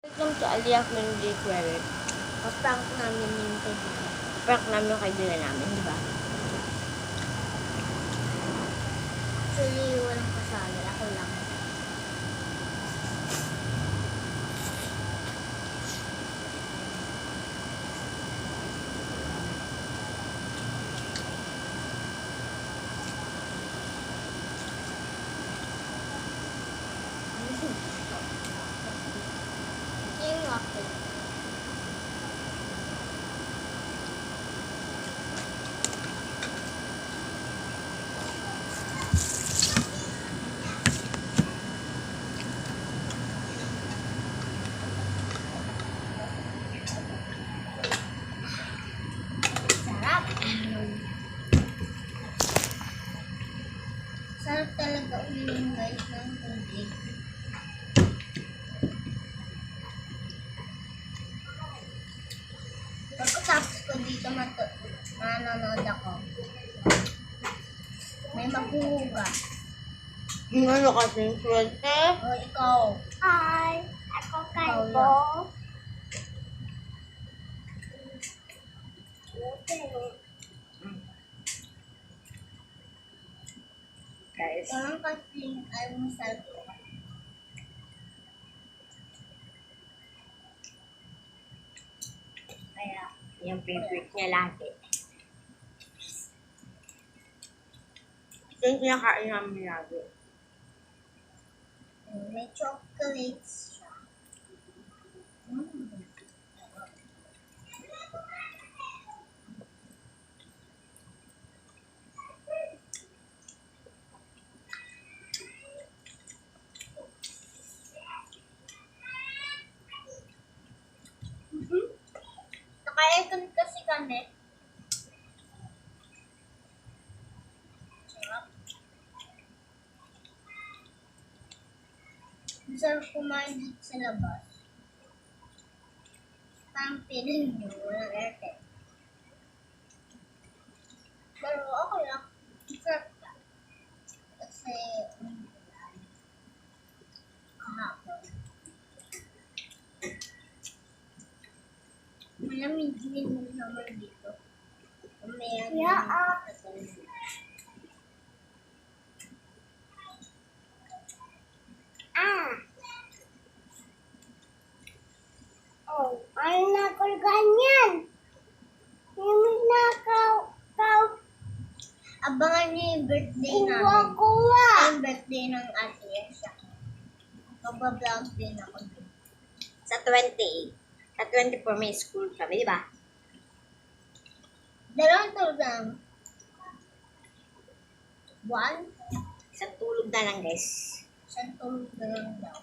Welcome to Aliak Memory Query. Kaprank namin yung kaibigan. Prank namin yung kaibigan namin, di ba? Actually, walang kasali. Ako lang. Yung waffle. Sarap. Sarap talaga uminom guys ng tubig. Pagkatapos ko dito manonood ako. May maghuhuga. Ano kasi swerte? O ikaw. Hi! Ako Kalbo. Guys, Parang kasing almusal ko. Kaya, yung favorite niya lagi. Ito yung kinakain namin lagi. may chocolates siya. Naka-aircon kasi kami. Sarap. Masarap kumain dito sa labas. Parang feeling nyo, walang aircon. Pero okay lang. Sarap ka. Kasi, kahapon. Malamig din naman dito. Umayan Oh, ano na ko ganyan? Hindi na Abangan niyo yung birthday namin. Kuha! Yung birthday ng ate Yesha. Magbablog din ako dun. Sa 20. Sa 24 may school kami, di ba? Dalawang tulong. One, Sa tulog na lang, guys. isang tulog na lang daw.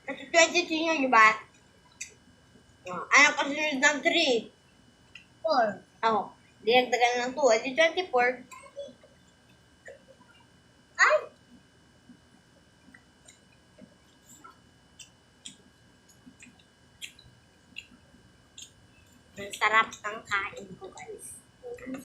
Kasi 23 yun, di ba? Ano kasunod ng 3? Four. Oo. Dinagdagan ng 2. Edi 24. Ay! Ang sarap ng kain ko, guys.